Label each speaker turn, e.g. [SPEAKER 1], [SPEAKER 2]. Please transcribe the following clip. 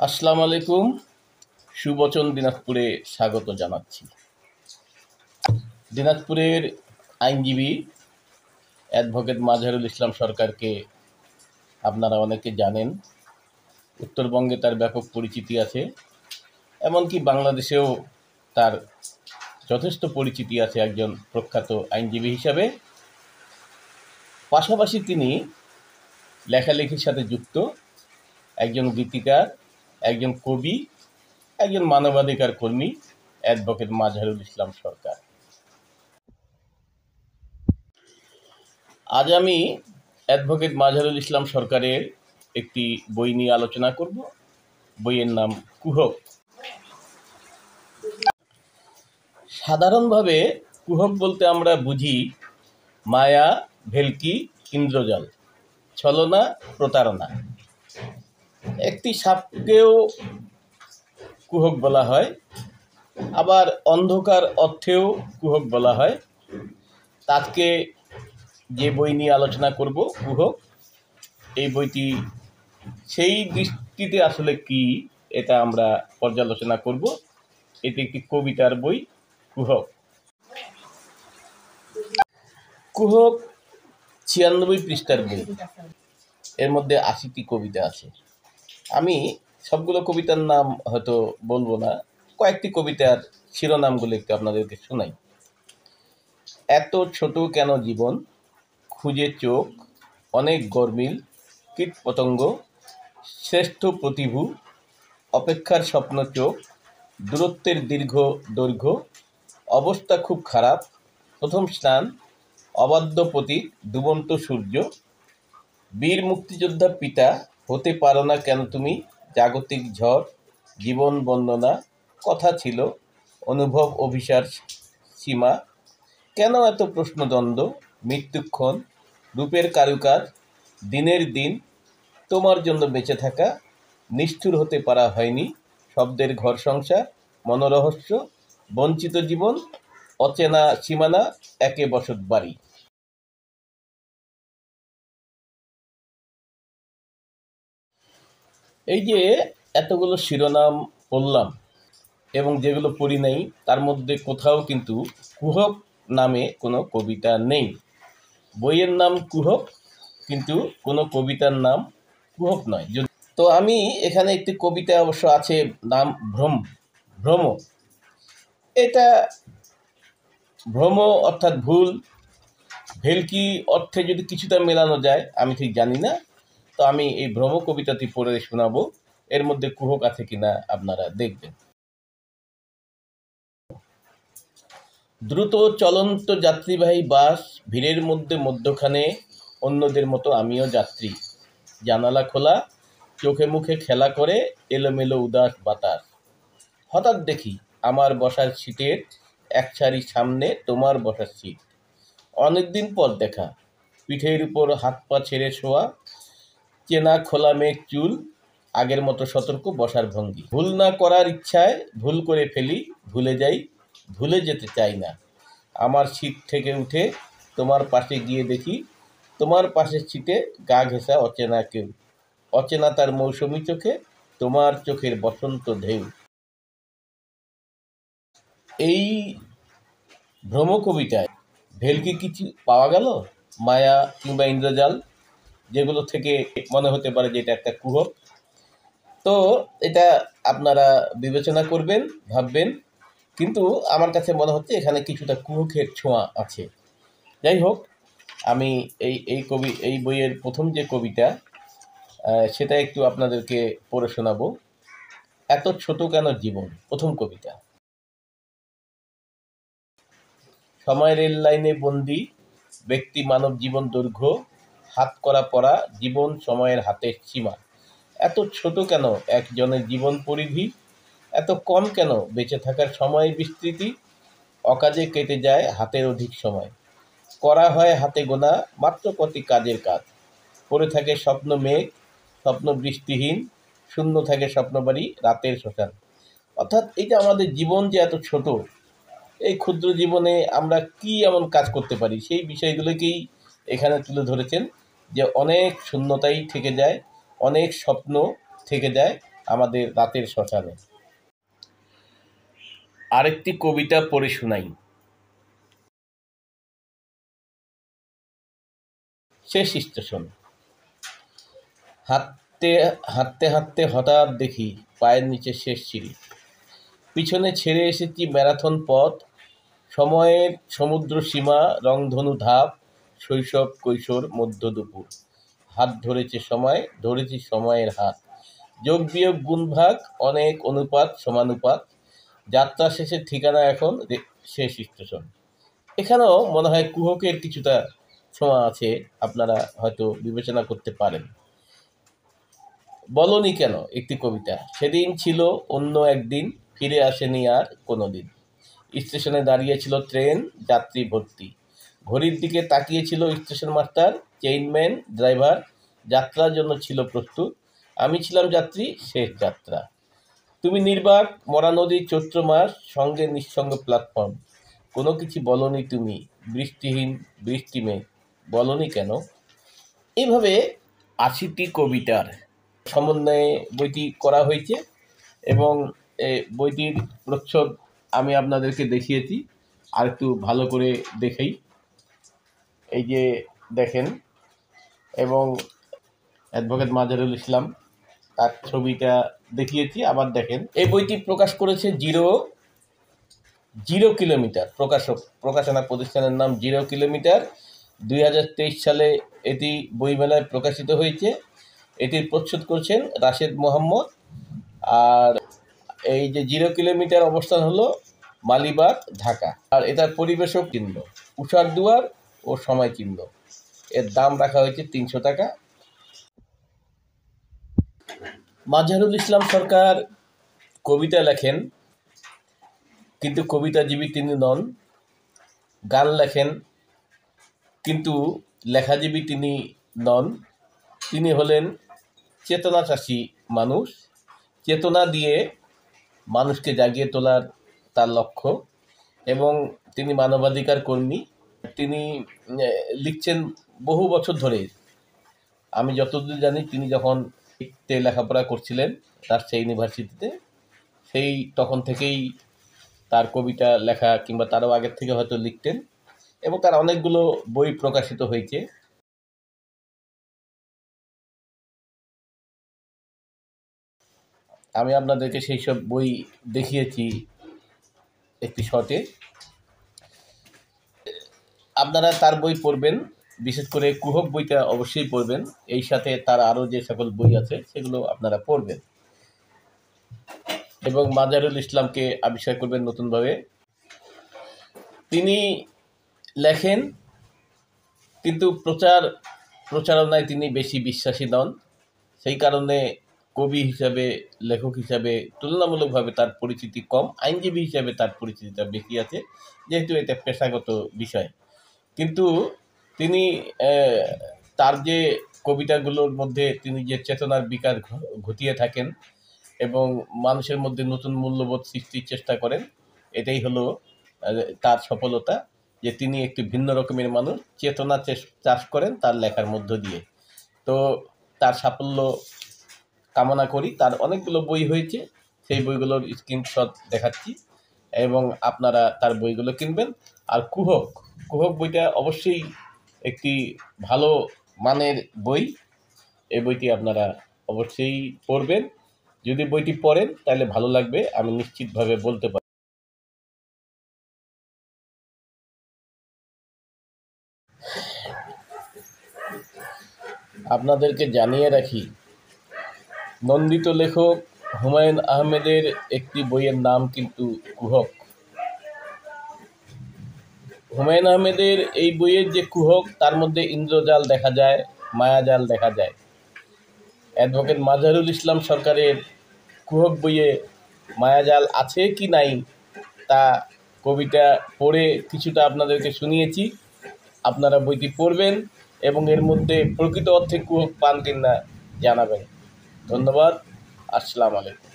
[SPEAKER 1] আসসালামু আলাইকুম। সুবচন দিনাজপুরে স্বাগত জানাচ্ছি। দিনাজপুরের আইনজীবী অ্যাডভোকেট মাজহারুল ইসলাম সরকারকে আপনারা অনেকে জানেন। উত্তরবঙ্গে তার ব্যাপক পরিচিতি আছে, এমনকি বাংলাদেশেও তার যথেষ্ট পরিচিতি আছে একজন প্রখ্যাত আইনজীবী হিসাবে। পাশাপাশি তিনি লেখালেখির সাথে যুক্ত একজন গীতিকার, একজন কবি, একজন মানবাধিকার কর্মী অ্যাডভোকেট মাজহারুল ইসলাম সরকার। আজ আমি অ্যাডভোকেট মাজহারুল ইসলাম সরকারের একটি বই নিয়ে আলোচনা করব। বইয়ের নাম কুহক। সাধারণভাবে কুহক বলতে আমরা বুঝি মায়া, ভেলকি, ইন্দ্রজাল, ছলনা, প্রতারণা। একটি সাপকেও কুহক বলা হয়, আবার অন্ধকার অর্থেও কুহক বলা হয়। তাকে যে বই নিয়ে আলোচনা করব কুহক, এই বইটি সেই দৃষ্টিতে আসলে কি এটা আমরা পর্যালোচনা করব। এটি একটি কবিতার বই কুহক। কুহক 96 পৃষ্ঠার বই, এর মধ্যে 80টি কবিতা আছে। আমি সবগুলো কবিতার নাম হয়তো বলবো না, কয়েকটি কবিতার শিরোনামগুলো একটু আপনাদেরকে শোনাই। এত ছোট কেন জীবন, খুঁজে চোখ, অনেক গরমিল, কীট পতঙ্গ, শ্রেষ্ঠ প্রতিভু, অপেক্ষার স্বপ্ন চোখ, দূরত্বের দীর্ঘ দৈর্ঘ্য, অবস্থা খুব খারাপ, প্রথম স্নান, অবাধ্য প্রতীক, ডুবন্ত সূর্য, বীর মুক্তিযোদ্ধা পিতা, হতে পারো না কেন তুমি, জাগতিক ঝড়, জীবন বন্দনা, কথা ছিল, অনুভব অভিসার সীমা, কেন এত প্রশ্নদ্বন্দ্ব, মৃত্যুক্ষণ, রূপের কারুকাজ, দিনের দিন, তোমার জন্য বেঁচে থাকা, নিষ্ঠুর হতে পারা হয়নি, শব্দের ঘর সংসার, মনোরহস্য, বঞ্চিত জীবন, অচেনা সীমানা, একে বসত বাড়ি। এই যে এতগুলো শিরোনাম পড়লাম এবং যেগুলো পড়ি নাই, তার মধ্যে কোথাও কিন্তু কুহক নামে কোনো কবিতা নেই। বইয়ের নাম কুহক, কিন্তু কোনো কবিতার নাম কুহক নয়। তো আমি এখানে একটি কবিতা অবশ্য আছে, নাম ভ্রম। এটা ভ্রম অর্থাৎ ভুল, ভেলকি অর্থে যদি কিছুটা মেলানো যায় আমি ঠিক জানি না। তো আমি এই ভ্রম কবিতাটি পড়ে শোনাবো, এর মধ্যে কুহক আছে কিনা আপনারা দেখবেন। দ্রুত চলন্ত যাত্রীবাহী বাস, ভিড়ের মধ্যখানে অন্যদের মতো আমিও যাত্রী। জানালা খোলা, চোখে মুখে খেলা করে এলোমেলো উদাস বাতাস। হঠাৎ দেখি আমার বসার সিটের এক সারি সামনে তোমার বসার সিট। অনেকদিন পর দেখা, পিঠের উপর হাত পা ছেড়ে শোয়া, চেনা খোলা মেঘ চুল, আগের মতো সতর্ক বসার ভঙ্গি। ভুল না করার ইচ্ছায় ভুল করে ফেলি, ভুলে যাই, ভুলে যেতে চাই না। আমার সিট থেকে উঠে তোমার পাশে গিয়ে দেখি তোমার পাশের সিটে গা ঘেঁষা অচেনা কেউ, অচেনা তার মৌসুমি চোখে, তোমার চোখের বসন্ত ঢেউ। এই ভ্রম কবিতায় ভেলকি কিছু পাওয়া গেল, মায়া কিংবা ইন্দ্রজাল, যেগুলো থেকে মনে হতে পারে যে এটা একটা কুহক। তো এটা আপনারা বিবেচনা করবেন, ভাববেন, কিন্তু আমার কাছে মনে হচ্ছে এখানে কিছুটা কুহকের ছোঁয়া আছে। যাই হোক, আমি এই বইয়ের প্রথম যে কবিতা সেটা একটু আপনাদেরকে পড়ে শোনাবো। এত ছোট কেন জীবন, প্রথম কবিতা। সময় রেল লাইনে বন্দি, ব্যক্তি মানব জীবন দৈর্ঘ্য, হাত করা পড়া, জীবন সময়ের হাতের সীমা। এত ছোট কেন একজনের জীবন পরিধি, এত কম কেন বেঁচে থাকার সময় বিস্তৃতি, অকাজে কেটে যায় হাতের অধিক সময়, করা হয় হাতে গোনা মাত্র কটি কাজের কাজ, পড়ে থাকে স্বপ্ন মেঘ, স্বপ্ন বৃষ্টিহীন, শূন্য থাকে স্বপ্নবাড়ি, রাতের শ্মশান। অর্থাৎ এই যে আমাদের জীবন যে এত ছোট, এই ক্ষুদ্র জীবনে আমরা কি এমন কাজ করতে পারি, সেই বিষয়গুলোকেই এখানে তুলে ধরেছেন। যে অনেক শূন্যতাই থেকে যায়, অনেক স্বপ্ন থেকে যায়, আমাদের রাতের শ্মশানে। আরেকটি কবিতা পড়ে শোনাই। শেষ স্টেশন। হাঁটতে হাঁটতে হাঁটতে হঠাৎ দেখি পায়ের নিচে শেষ সিঁড়ি। পিছনে ছেড়ে এসেছি ম্যারাথন পথ, সময়ের সমুদ্র সীমা, রংধনু ধাপ, শৈশব কৈশোর মধ্য দুপুর। হাত ধরেছে সময়, ধরেছি সময়ের হাত, যোগ বিয়োগ গুণ ভাগ, অনেক অনুপাত সমানুপাত। যাত্রা শেষের ঠিকানা এখন শেষ স্টেশন। এখানেও মনে হয় কুহকের কিছুটা ছোঁয়া আছে, আপনারা হয়তো বিবেচনা করতে পারেন। বলনি কেন একটি কবিতা, সেদিন ছিল অন্য একদিন, ফিরে আসেনি আর কোনোদিন। স্টেশনে দাঁড়িয়েছিল ট্রেন, যাত্রী ভর্তি। ঘড়ির দিকে তাকিয়েছিল স্টেশন মাস্টার, চেইনম্যান, ড্রাইভার। যাত্রার জন্য ছিল প্রস্তুত, আমি ছিলাম যাত্রী, শেষ যাত্রা। তুমি নির্বাক, মরা নদী, চৈত্র মাস, সঙ্গে নিঃসঙ্গ প্ল্যাটফর্ম। কোনো কিছু বলনি তুমি, বৃষ্টিহীন বৃষ্টি মেঘ, বলনি কেন। এইভাবে ৮০টি কবিতার সমন্বয়ে বইটি করা হয়েছে এবং বইটির প্রচ্ছদ আমি আপনাদেরকে দেখিয়েছি। আর একটু ভালো করে দেখেই, এই যে দেখেন, এবং অ্যাডভোকেট মাজারুল ইসলাম তার ছবিটা দেখিয়েছি। আবার দেখেন, এই বইটি প্রকাশ করেছে জিরো কিলোমিটার প্রকাশনা প্রতিষ্ঠানের নাম জিরো কিলোমিটার। ২০২৩ সালে এটি বইমেলায় প্রকাশিত হয়েছে। এটির প্রচ্ছদ করছেন রাশেদ মোহাম্মদ। আর এই যে জিরো কিলোমিটার অবস্থান হলো মালিবাগ, ঢাকা। আর এটার পরিবেশক চিহ্ন উষার দুয়ার ও সময় চিহ্ন। এর দাম রাখা হয়েছে ৩০০ টাকা। মাজহারুল ইসলাম সরকার কবিতা লেখেন, কিন্তু কবিতাজীবী তিনি নন। গান লেখেন, কিন্তু লেখাজীবী তিনি নন। তিনি হলেন চেতনাচাষী মানুষ। চেতনা দিয়ে মানুষকে জাগিয়ে তোলার তার লক্ষ্য, এবং তিনি মানবাধিকার কর্মী। তিনি লিখছেন বহু বছর ধরে। আমি যতদূর জানি, তিনি যখন লেখাপড়া করছিলেন রাজশাহী ইউনিভার্সিটিতে, সেই তখন থেকেই তার কবিতা লেখা, কিংবা তারও আগের থেকে হয়তো লিখতেন, এবং তার অনেকগুলো বই প্রকাশিত হয়েছে। আমি আপনাদেরকে সেই সব বই দেখিয়েছি একটি শর্টে। আপনারা তার বই পড়বেন, বিশেষ করে কুহক বইটা অবশ্যই পড়বেন। এই সাথে তার আরও যে সকল বই আছে সেগুলো আপনারা পড়বেন, এবং মাজহারুল ইসলামকে আবিষ্কার করবেন নতুনভাবে। তিনি লেখেন, কিন্তু প্রচারণায় তিনি বেশি বিশ্বাসী নন। সেই কারণে কবি হিসাবে, লেখক হিসাবে তুলনামূলকভাবে তার পরিচিতি কম। আইনজীবী হিসাবে তার পরিচিতিটা বেশি আছে, যেহেতু এটা পেশাগত বিষয়। কিন্তু তিনি তার যে কবিতাগুলোর মধ্যে তিনি যে চেতনার বিকাশ ঘটিয়ে থাকেন এবং মানুষের মধ্যে নতুন মূল্যবোধ সৃষ্টির চেষ্টা করেন, এটাই হলো তার সফলতা। যে তিনি একটি ভিন্ন রকমের মানুষ, চেতনা চাষ করেন তার লেখার মধ্য দিয়ে। তো তার সাফল্য কামনা করি। তার অনেকগুলো বই হয়েছে, সেই বইগুলোর স্ক্রিনশট দেখাচ্ছি, এবং আপনারা তার বইগুলো কিনবেন। আর কুহক বইটা অবশ্যই একটি ভালো মানের বই। এই বইটি আপনারা অবশ্যই পড়বেন। যদি বইটি পড়েন তাহলে ভালো লাগবে, আমি নিশ্চিতভাবে বলতে পারি। আপনাদেরকে জানিয়ে রাখি, নন্দিত লেখক হুমায়ুন আহমেদের একটি বইয়ের নাম কিন্তু কুহক। হুমায়ুন আহমেদের এই বইয়ের যে কুহক, তার মধ্যে ইন্দ্রজাল দেখা যায়, মায়াজাল দেখা যায়। অ্যাডভোকেট মাজহারুল ইসলাম সরকারের কুহক বইয়ে মায়াজাল আছে কি নাই, তা কবিতা পড়ে কিছুটা আপনাদেরকে শুনিয়েছি। আপনারা বইটি পড়বেন এবং এর মধ্যে প্রকৃত অর্থে কুহক পান কিনা জানাবেন। ধন্যবাদ। আসসালামু আলাইকুম।